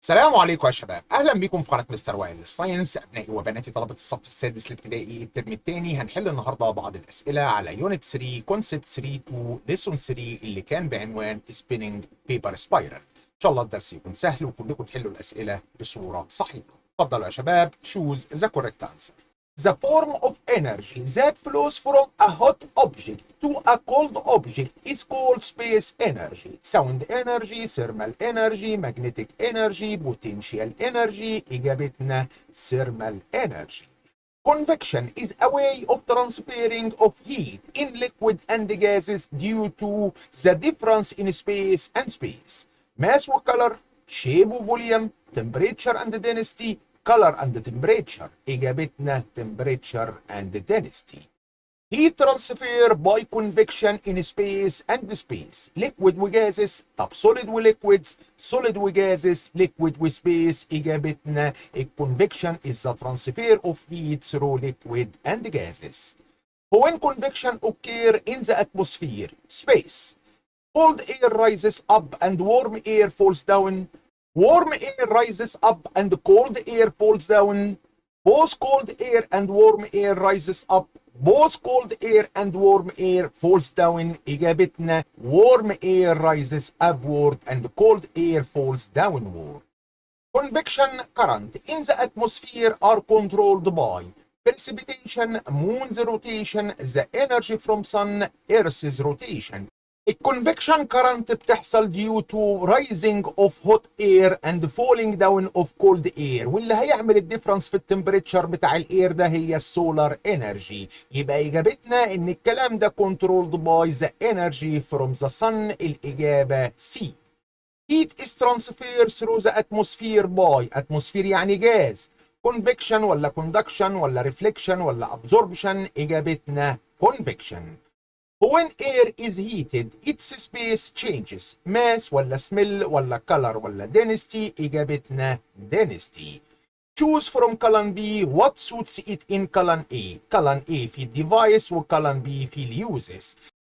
السلام عليكم يا شباب، اهلا بيكم في قناه مستر وائل الساينس. ابنائي وبناتي طلبه الصف السادس الابتدائي الترم الثاني، هنحل النهارده بعض الاسئله على يونت 3 كونسبت 3 2 ليسون 3 اللي كان بعنوان سبيننج بيبر سبايرال. ان شاء الله الدرس يكون سهل وكلكم تحلوا الاسئله بصوره صحيحه. اتفضلوا يا شباب. choose the correct answer. The form of energy that flows from a hot object to a cold object is called space energy. Sound energy, thermal energy, magnetic energy, potential energy. إجابتنا thermal energy. Convection is a way of transferring of heat in liquid and gases due to the difference in space and space. Mass وcolor, shape وvolume, temperature and density, color and temperature. إجابتنا temperature and density. Heat transfer by convection in space and space. Liquid وجازس. طب solid وليكويدز. solid وجازس. liquid وسبيس. إجابتنا convection is the transfer of heat through liquid and gases. When convection occur in the atmosphere, space, cold air rises up and warm air falls down. Warm air rises up and cold air falls down. Both cold air and warm air rises up. Both cold air and warm air falls down. إجابتنا warm air rises upward and cold air falls downward. Convection current in the atmosphere are controlled by precipitation, moon's rotation, the energy from sun, earth's rotation. الكونفكشن كارنت بتحصل due to rising of hot air and falling down of cold air، واللي هيعمل الديفرنس في التمبريتشر بتاع الاير ده هي السولار انرجي. يبقى اجابتنا ان الكلام ده controlled by the energy from the sun. الاجابه C. Heat is transferred through the atmosphere by atmosphere يعني جاز. convection ولا conduction ولا reflection ولا absorption. اجابتنا convection. When air is heated, its space changes. Mass ولا smell ولا color ولا density. إجابتنا density. Choose from column B what suits it in column A. column A في الديفايس وcolumn B في اليوزز.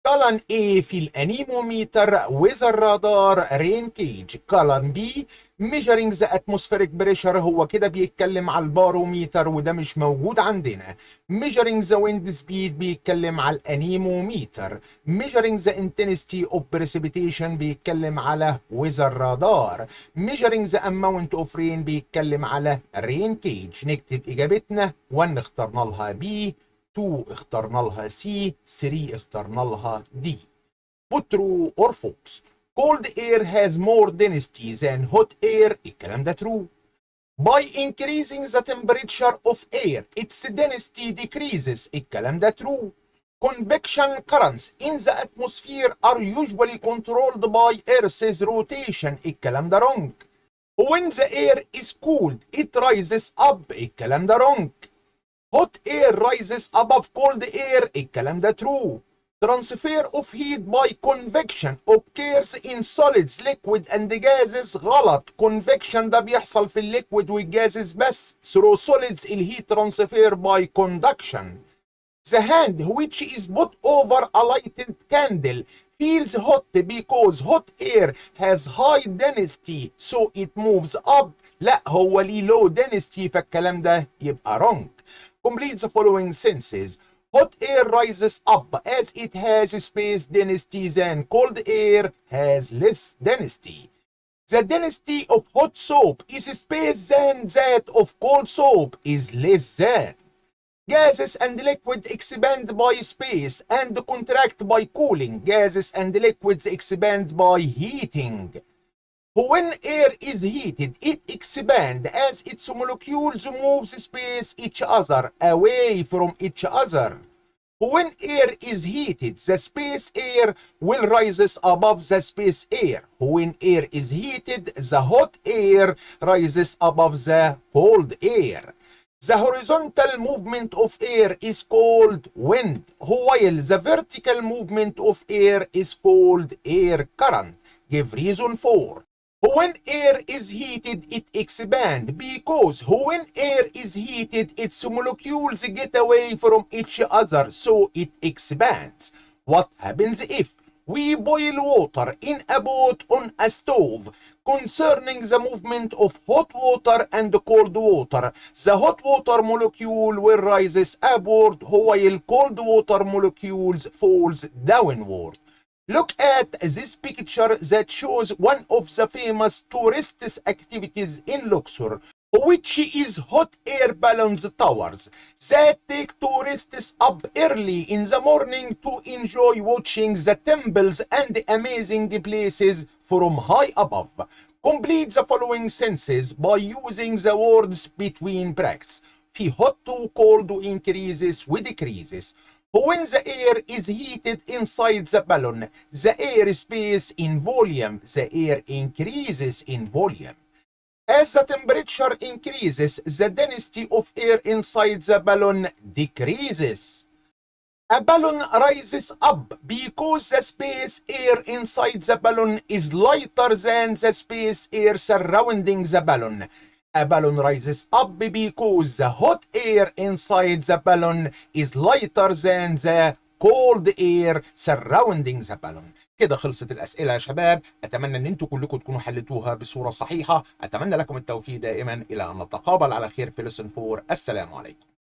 column A في الانيموميتر weather radar rain gauge. column B measuring the atmospheric pressure، هو كده بيتكلم على الباروميتر وده مش موجود عندنا. measuring the wind speed بيتكلم على الانيموميتر. measuring the intensity of precipitation بيتكلم على weather radar. measuring the amount of rain بيتكلم على rain gauge. نكتب اجابتنا 1 اخترنا لها B، 2 اخترنا لها C، 3 اخترنا لها D. Put true or false. Cold air has more density than hot air. الكلام ده true. By increasing the temperature of air, its density decreases. الكلام ده true. Convection currents in the atmosphere are usually controlled by Earth's rotation. الكلام ده wrong. When the air is cooled, it rises up. الكلام ده wrong. Hot air rises above cold air. الكلام ده true. Transfer of heat by convection occurs in solids, liquid and gases. غلط. convection ده بيحصل في الليكويد والجازز بس. through solids الهيت transfer by conduction. The hand which is put over a lighted candle feels hot because hot air has high density so it moves up. لا، هو ليه low density، فالكلام ده يبقى wrong. Complete the following sentences. Hot air rises up as it has space density than cold air has less density. The density of hot soap is space than that of cold soap is less than. Gases and liquids expand by space and contract by cooling. Gases and liquids expand by heating. When air is heated, it expands as its molecules move space each other away from each other. When air is heated, the space air will rise above the space air. When air is heated, the hot air rises above the cold air. The horizontal movement of air is called wind, while the vertical movement of air is called air current. Give reason for. When air is heated, it expands because when air is heated, its molecules get away from each other, so it expands. What happens if We boil water in a pot on a stove. Concerning the movement of hot water and cold water, the hot water molecule will rises upward while cold water molecules falls downward. Look at this picture that shows one of the famous tourist activities in Luxor, which is hot air balloons towers that take tourists up early in the morning to enjoy watching the temples and amazing places from high above. Complete the following sentences by using the words between brackets. في hot و cold increases و decreases. When the air is heated inside the balloon, the air space in volume, the air increases in volume. As the temperature increases, the density of air inside the balloon decreases. A balloon rises up because the space air inside the balloon is lighter than the space air surrounding the balloon. A balloon rises up because the hot air inside the balloon is lighter than the cold air surrounding the balloon. كده خلصت الأسئلة يا شباب. أتمنى أن انتوا كلكم تكونوا حلتوها بصورة صحيحة. أتمنى لكم التوفيق دائما. إلى أن نتقابل على خير في lesson 4. السلام عليكم.